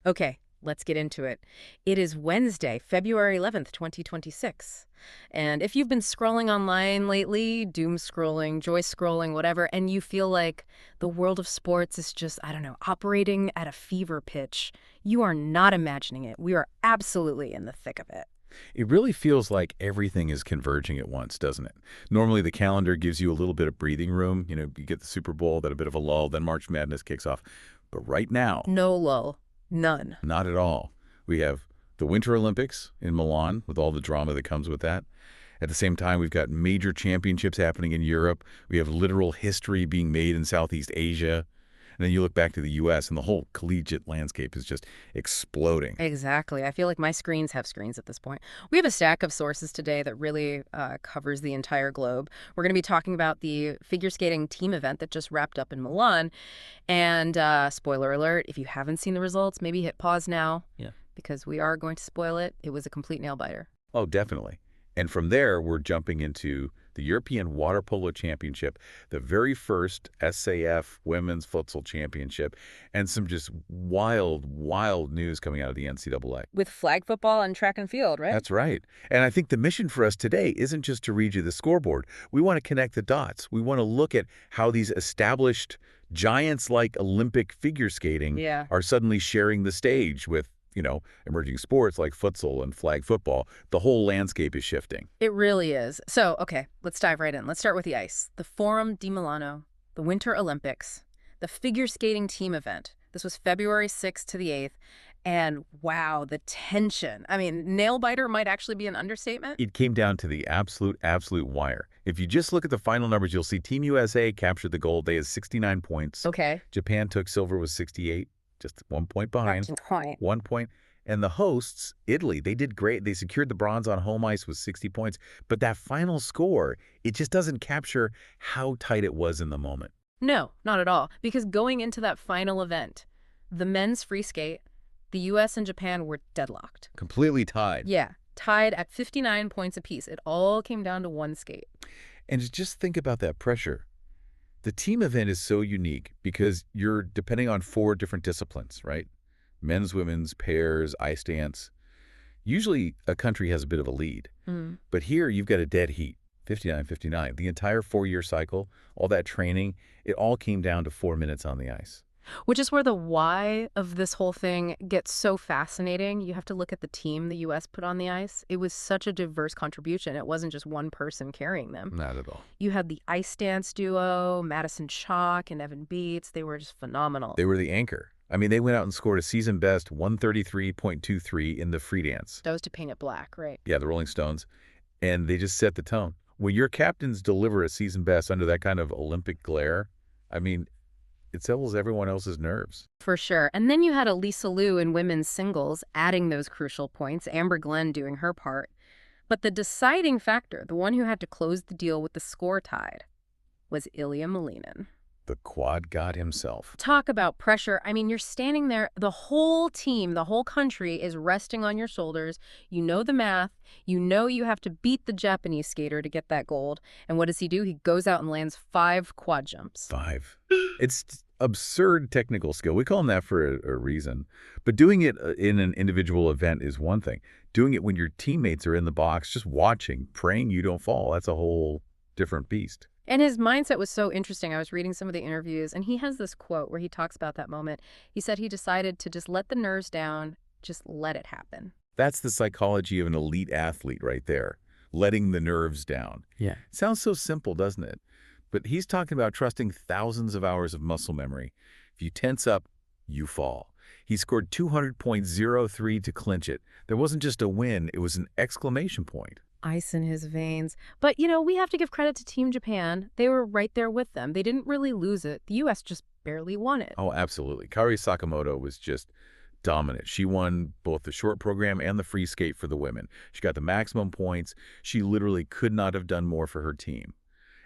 Okay, let's get into it. It is Wednesday, February 11th, 2026. And if you've been scrolling online lately, doom scrolling, joy scrolling, whatever, and you feel like the world of sports is just, I don't know, operating at a fever pitch, you are not imagining it. We are absolutely in the thick of it. It really feels like everything is converging at once, doesn't it? Normally, the calendar gives you a little bit of breathing room. You get the Super Bowl, then a bit of a lull, then March Madness kicks off. But right now, No lull. None. not at all. We have the Winter Olympics in Milan with all the drama that comes with that. At the same time, we've got major championships happening in Europe. We have literal history being made in Southeast Asia. And then you look back to the U.S. and the whole collegiate landscape is just exploding. Exactly. I feel like my screens have screens at this point. We have a stack of sources today that really covers the entire globe. We're going to be talking about the figure skating team event that just wrapped up in Milan. And spoiler alert, if you haven't seen the results, maybe hit pause now. Yeah. Because we are going to spoil it. It was a complete nail biter. Oh, definitely. And from there, we're jumping into the European Water Polo Championship, the very first SAF Women's Futsal Championship, and some just wild, wild news coming out of the NCAA. With flag football and track and field, right? That's right. And I think the mission for us today isn't just to read you the scoreboard. We want to connect the dots. We want to look at how these established giants like Olympic figure skating are suddenly sharing the stage with emerging sports like futsal and flag football. The whole landscape is shifting. It really is. So, okay, let's dive right in. Let's start with the ice. The Forum di Milano, the Winter Olympics, the figure skating team event. This was February 6th to the 8th. And wow, the tension. I mean, nail biter might actually be an understatement. It came down to the absolute wire. If you just look at the final numbers, you'll see Team USA captured the gold. They had 69 points. Okay. Japan took silver with 68. Just 1 point behind. 1 point. And the hosts, Italy, they did great. They secured the bronze on home ice with 60 points. But that final score, it just doesn't capture how tight it was in the moment. No, not at all. Because going into that final event, the men's free skate, the U.S. and Japan were deadlocked. Completely tied. Yeah, tied at 59 points apiece. It all came down to one skate. And just think about that pressure. The team event is so unique because you're depending on 4 different disciplines, right? Men's, women's, pairs, ice dance. Usually a country has a bit of a lead. But here you've got a dead heat, 59-59. The entire 4-year cycle, all that training, it all came down to 4 minutes on the ice. Which is where the why of this whole thing gets so fascinating. You have to look at the team the U.S. put on the ice. It was such a diverse contribution. It wasn't just one person carrying them. Not at all. You had the ice dance duo, Madison Chalk and Evan Beats. They were just phenomenal. They were the anchor. I mean, they went out and scored a season best 133.23 in the free dance. That was to paint it black, right? Yeah, the Rolling Stones. And they just set the tone. When your captains deliver a season best under that kind of Olympic glare, I mean, it settles everyone else's nerves. For sure. And then you had Elisa Liu in women's singles adding those crucial points, Amber Glenn doing her part. But the deciding factor, the one who had to close the deal with the score tied, was Ilya Malinin. The quad god himself. Talk about pressure. I mean, you're standing there, the whole team, the whole country is resting on your shoulders. You know the math. You know you have to beat the Japanese skater to get that gold. And what does he do? He goes out and lands 5 quad jumps. 5. It's absurd technical skill. We call them that for a reason. But doing it in an individual event is one thing. Doing it when your teammates are in the box, just watching, praying you don't fall, that's a whole different beast. And his mindset was so interesting. I was reading some of the interviews, and he has this quote where he talks about that moment. He said he decided to just let the nerves down, just let it happen. That's the psychology of an elite athlete right there, letting the nerves down. Yeah. Sounds so simple, doesn't it? But he's talking about trusting thousands of hours of muscle memory. If you tense up, you fall. He scored 200.03 to clinch it. There wasn't just a win, it was an exclamation point. Ice in his veins. But, we have to give credit to Team Japan. They were right there with them. They didn't really lose it. The U.S. just barely won it. Oh, absolutely. Kari Sakamoto was just dominant. She won both the short program and the free skate for the women. She got the maximum points. She literally could not have done more for her team.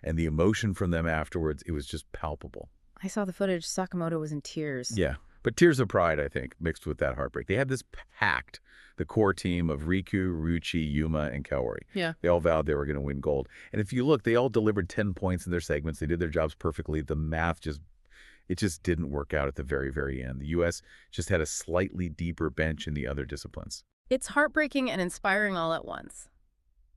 And the emotion from them afterwards, it was just palpable. I saw the footage. Sakamoto was in tears. Yeah, but tears of pride, I think, mixed with that heartbreak. They had this pact, the core team of Riku, Ruchi, Yuma, and Kaori. Yeah. They all vowed they were going to win gold. And if you look, they all delivered 10 points in their segments. They did their jobs perfectly. The math just, It just didn't work out at the very, very end. The U.S. just had a slightly deeper bench in the other disciplines. It's heartbreaking and inspiring all at once.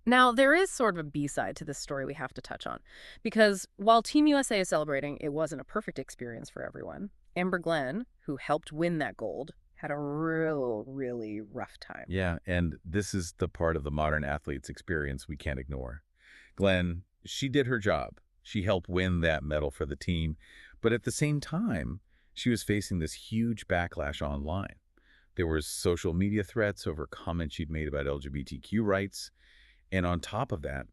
Now, there is sort of a B-side to this story we have to touch on, because while Team USA is celebrating, it wasn't a perfect experience for everyone. Amber Glenn, who helped win that gold, had a really rough time. Yeah, and this is the part of the modern athlete's experience we can't ignore. Glenn, she did her job. She helped win that medal for the team, but at the same time, she was facing this huge backlash online. There was social media threats over comments she'd made about LGBTQ rights, and on top of that,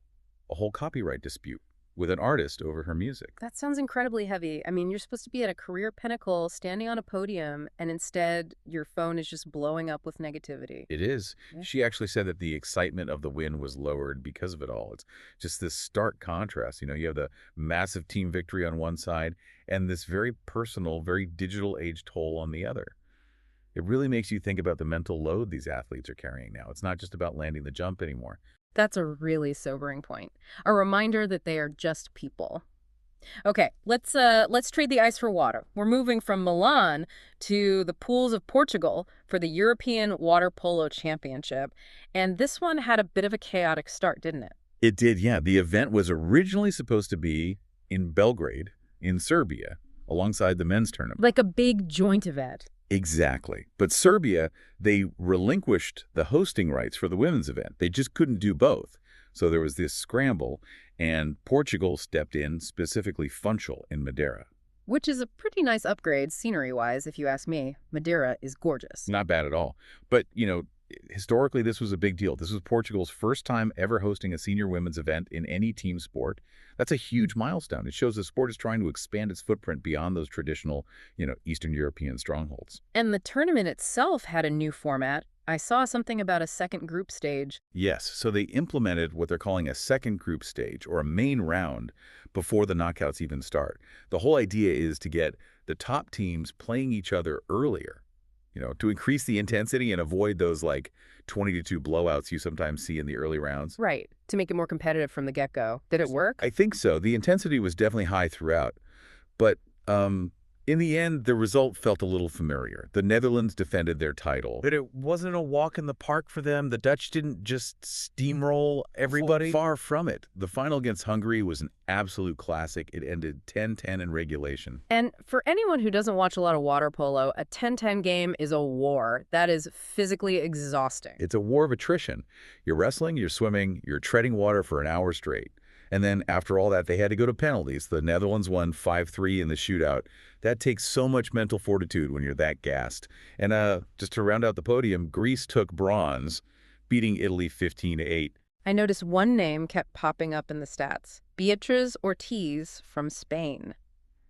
a whole copyright dispute with an artist over her music. That sounds incredibly heavy. I mean, you're supposed to be at a career pinnacle, standing on a podium, and instead your phone is just blowing up with negativity. It is. Yeah. She actually said that the excitement of the win was lowered because of it all. It's just this stark contrast. You have the massive team victory on one side and this very personal, very digital age toll on the other. It really makes you think about the mental load these athletes are carrying now. It's not just about landing the jump anymore. That's a really sobering point. A reminder that they are just people. Okay, let's trade the ice for water. We're moving from Milan to the pools of Portugal for the European Water Polo Championship. And this one had a bit of a chaotic start, didn't it? It did, yeah. The event was originally supposed to be in Belgrade, in Serbia, alongside the men's tournament. Like a big joint event. Exactly. But Serbia, they relinquished the hosting rights for the women's event. They just couldn't do both. So there was this scramble, and Portugal stepped in, specifically Funchal in Madeira. Which is a pretty nice upgrade, scenery-wise, if you ask me. Madeira is gorgeous. Not bad at all. But, historically, this was a big deal. This was Portugal's first time ever hosting a senior women's event in any team sport. That's a huge milestone. It shows the sport is trying to expand its footprint beyond those traditional, Eastern European strongholds. And the tournament itself had a new format. I saw something about a second group stage. Yes, so they implemented what they're calling a second group stage, or a main round, before the knockouts even start. The whole idea is to get the top teams playing each other earlier, to increase the intensity and avoid those 20-2 blowouts you sometimes see in the early rounds. Right, to make it more competitive from the get-go. Did it work? I think so. The intensity was definitely high throughout. But in the end, the result felt a little familiar. The Netherlands defended their title. But it wasn't a walk in the park for them. The Dutch didn't just steamroll everybody. Far from it. The final against Hungary was an absolute classic. It ended 10-10 in regulation. And for anyone who doesn't watch a lot of water polo, a 10-10 game is a war. That is physically exhausting. It's a war of attrition. You're wrestling, you're swimming, you're treading water for an hour straight. And then after all that, they had to go to penalties. The Netherlands won 5-3 in the shootout. That takes so much mental fortitude when you're that gassed. And just to round out the podium, Greece took bronze, beating Italy 15-8. I noticed one name kept popping up in the stats. Beatriz Ortiz from Spain.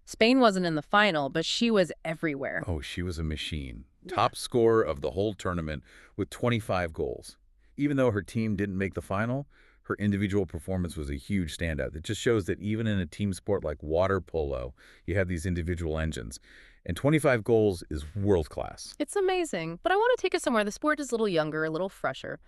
Spain wasn't in the final, but she was everywhere. Oh, she was a machine. Top scorer of the whole tournament with 25 goals. Even though her team didn't make the final, her individual performance was a huge standout. It just shows that even in a team sport like water polo, you have these individual engines. And 25 goals is world class. It's amazing. But I want to take it somewhere. The sport is a little younger, a little fresher.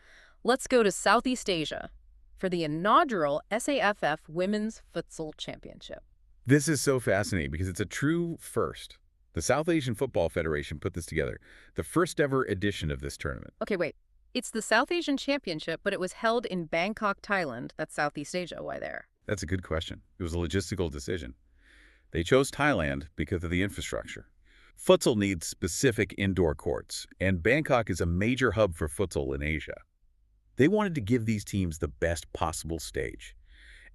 Let's go to Southeast Asia for the inaugural SAFF Women's Futsal Championship. This is so fascinating because it's a true first. The South Asian Football Federation put this together, the first ever edition of this tournament. Okay, wait. It's the South Asian Championship, but it was held in Bangkok, Thailand. That's Southeast Asia. Why there? That's a good question. It was a logistical decision. They chose Thailand because of the infrastructure. Futsal needs specific indoor courts, and Bangkok is a major hub for futsal in Asia. They wanted to give these teams the best possible stage.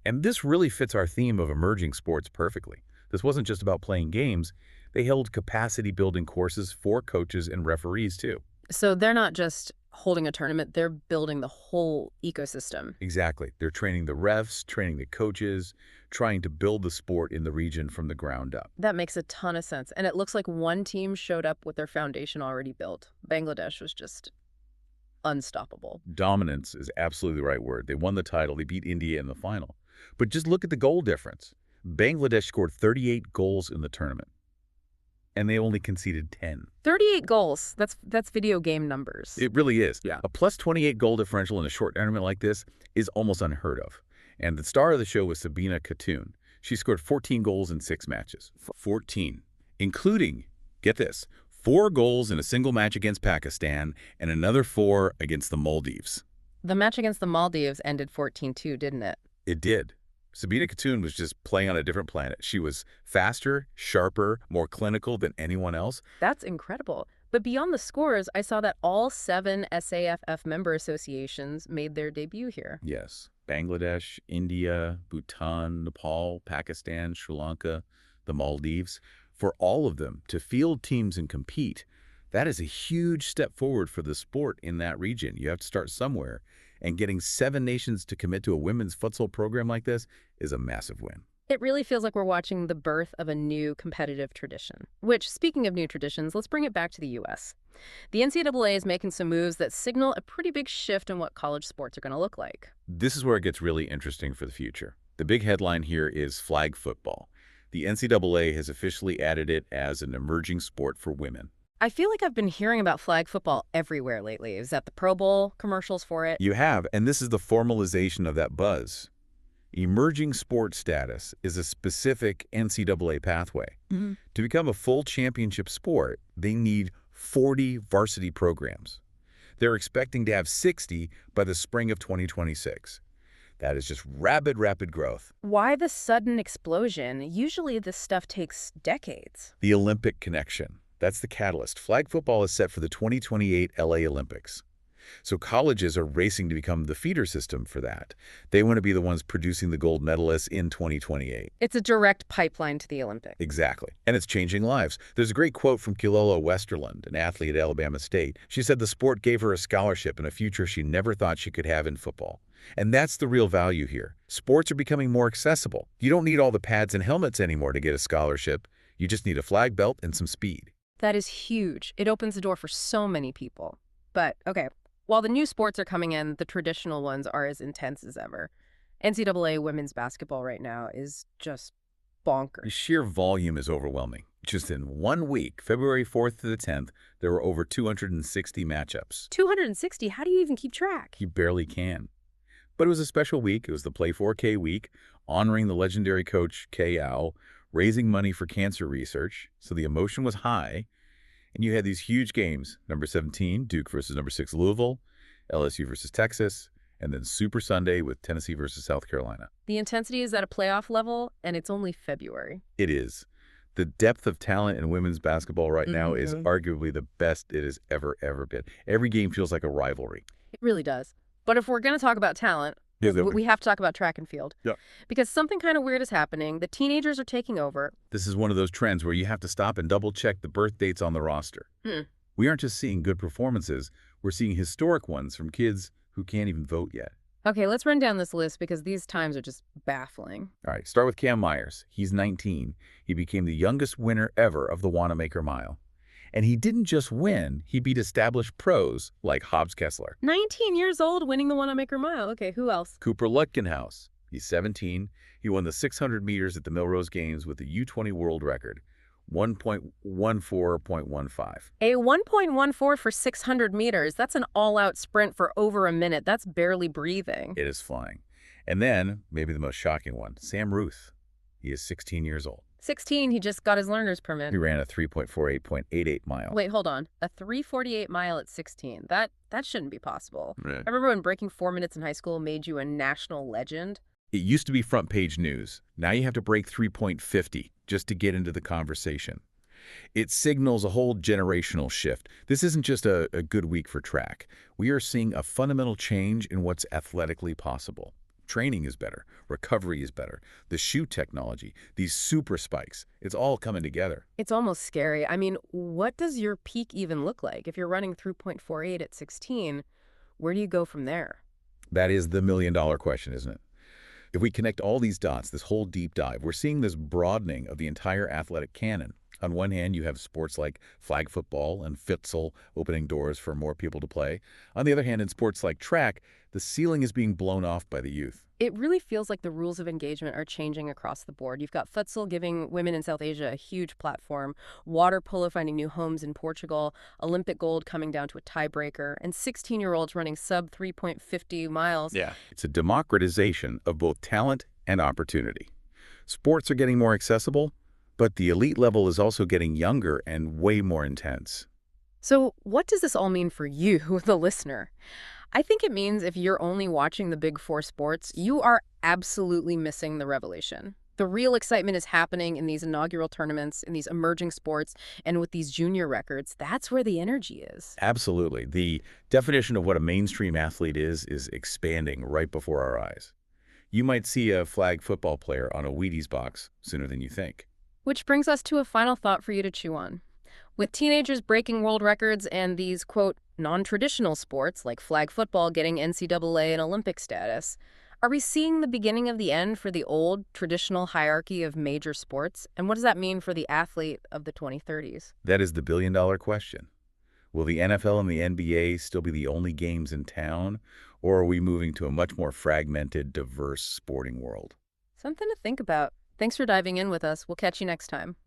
And this really fits our theme of emerging sports perfectly. This wasn't just about playing games. They held capacity-building courses for coaches and referees, too. So they're not just holding a tournament, they're building the whole ecosystem. Exactly. They're training the refs, training the coaches, trying to build the sport in the region from the ground up. That makes a ton of sense. And it looks like one team showed up with their foundation already built. Bangladesh was just unstoppable. Dominance is absolutely the right word. They won the title. They beat India in the final. But just look at the goal difference. Bangladesh scored 38 goals in the tournament, and they only conceded 10. 38 goals. That's video game numbers. It really is. Yeah. A plus 28 goal differential in a short tournament like this is almost unheard of. And the star of the show was Sabina Khatoon. She scored 14 goals in 6 matches. 14. including, get this, 4 goals in a single match against Pakistan and another 4 against the Maldives. The match against the Maldives ended 14-2, didn't it? It did. Sabina Khatoon was just playing on a different planet. She was faster, sharper, more clinical than anyone else. That's incredible. But beyond the scores, I saw that all 7 SAFF member associations made their debut here. Yes. Bangladesh, India, Bhutan, Nepal, Pakistan, Sri Lanka, the Maldives. For all of them to field teams and compete, that is a huge step forward for the sport in that region. You have to start somewhere. And getting 7 nations to commit to a women's futsal program like this is a massive win. It really feels like we're watching the birth of a new competitive tradition. Which, speaking of new traditions, let's bring it back to the U.S. The NCAA is making some moves that signal a pretty big shift in what college sports are going to look like. This is where it gets really interesting for the future. The big headline here is flag football. The NCAA has officially added it as an emerging sport for women. I feel like I've been hearing about flag football everywhere lately. Is that the Pro Bowl commercials for it? You have, and this is the formalization of that buzz. Emerging sport status is a specific NCAA pathway. To become a full championship sport, they need 40 varsity programs. They're expecting to have 60 by the spring of 2026. That is just rapid growth. Why the sudden explosion? Usually this stuff takes decades. The Olympic connection. That's the catalyst. Flag football is set for the 2028 LA Olympics. So colleges are racing to become the feeder system for that. They want to be the ones producing the gold medalists in 2028. It's a direct pipeline to the Olympics. Exactly. And it's changing lives. There's a great quote from Kilolo Westerlund, an athlete at Alabama State. She said the sport gave her a scholarship and a future she never thought she could have in football. And that's the real value here. Sports are becoming more accessible. You don't need all the pads and helmets anymore to get a scholarship. You just need a flag belt and some speed. That is huge. It opens the door for so many people. But, okay, while the new sports are coming in, the traditional ones are as intense as ever. NCAA women's basketball right now is just bonkers. The sheer volume is overwhelming. Just in 1 week, February 4th to the 10th, there were over 260 matchups. 260? How do you even keep track? You barely can. But it was a special week. It was the Play 4K week, honoring the legendary coach Kay Au, raising money for cancer research, so the emotion was high. And you had these huge games, number 17, Duke versus number 6, Louisville, LSU versus Texas, and then Super Sunday with Tennessee versus South Carolina. The intensity is at a playoff level, and it's only February. It is. The depth of talent in women's basketball right now is arguably the best it has ever been. Every game feels like a rivalry. It really does. But if we're going to talk about talent, we have to talk about track and field. Yeah. Because something kind of weird is happening. The teenagers are taking over. This is one of those trends where you have to stop and double-check the birth dates on the roster. We aren't just seeing good performances. We're seeing historic ones from kids who can't even vote yet. Okay, let's run down this list because these times are just baffling. All right, start with Cam Myers. He's 19. He became the youngest winner ever of the Wanamaker Mile. And he didn't just win, he beat established pros like Hobbs Kessler. 19 years old winning the Wanamaker Mile. Okay, who else? Cooper Lutkenhouse. He's 17. He won the 600 meters at the Melrose Games with the U20 world record, 1.14.15. A 1.14 for 600 meters. That's an all-out sprint for over a minute. That's barely breathing. It is flying. And then, maybe the most shocking one, Sam Ruth. He is 16 years old. 16, he just got his learner's permit. He ran a 3.48.88 mile. Wait, hold on. A 3:48 mile at 16. That shouldn't be possible. Right. I remember when breaking 4 minutes in high school made you a national legend. It used to be front page news. Now you have to break 3.50 just to get into the conversation. It signals a whole generational shift. This isn't just a good week for track. We are seeing a fundamental change in what's athletically possible. Training is better. Recovery is better. The shoe technology, these super spikes, it's all coming together. It's almost scary. I mean, what does your peak even look like? If you're running 3.48 at 16, where do you go from there? That is the million-dollar question, isn't it? If we connect all these dots, this whole deep dive, we're seeing this broadening of the entire athletic canon. On one hand, you have sports like flag football and futsal opening doors for more people to play. On the other hand, in sports like track, the ceiling is being blown off by the youth. It really feels like the rules of engagement are changing across the board. You've got futsal giving women in South Asia a huge platform, water polo finding new homes in Portugal, Olympic gold coming down to a tiebreaker, and 16-year-olds running sub 3.50 miles. Yeah. It's a democratization of both talent and opportunity. Sports are getting more accessible, But the elite level is also getting younger and way more intense. So what does this all mean for you, the listener? I think it means if you're only watching the big four sports, you are absolutely missing the revelation. The real excitement is happening in these inaugural tournaments, in these emerging sports, and with these junior records. That's where the energy is. Absolutely. The definition of what a mainstream athlete is expanding right before our eyes. You might see a flag football player on a Wheaties box sooner than you think. Which brings us to a final thought for you to chew on. With teenagers breaking world records and these, quote, non-traditional sports like flag football getting NCAA and Olympic status, are we seeing the beginning of the end for the old, traditional hierarchy of major sports? And what does that mean for the athlete of the 2030s? That is the billion-dollar question. Will the NFL and the NBA still be the only games in town, or are we moving to a much more fragmented, diverse sporting world? Something to think about. Thanks for diving in with us. We'll catch you next time.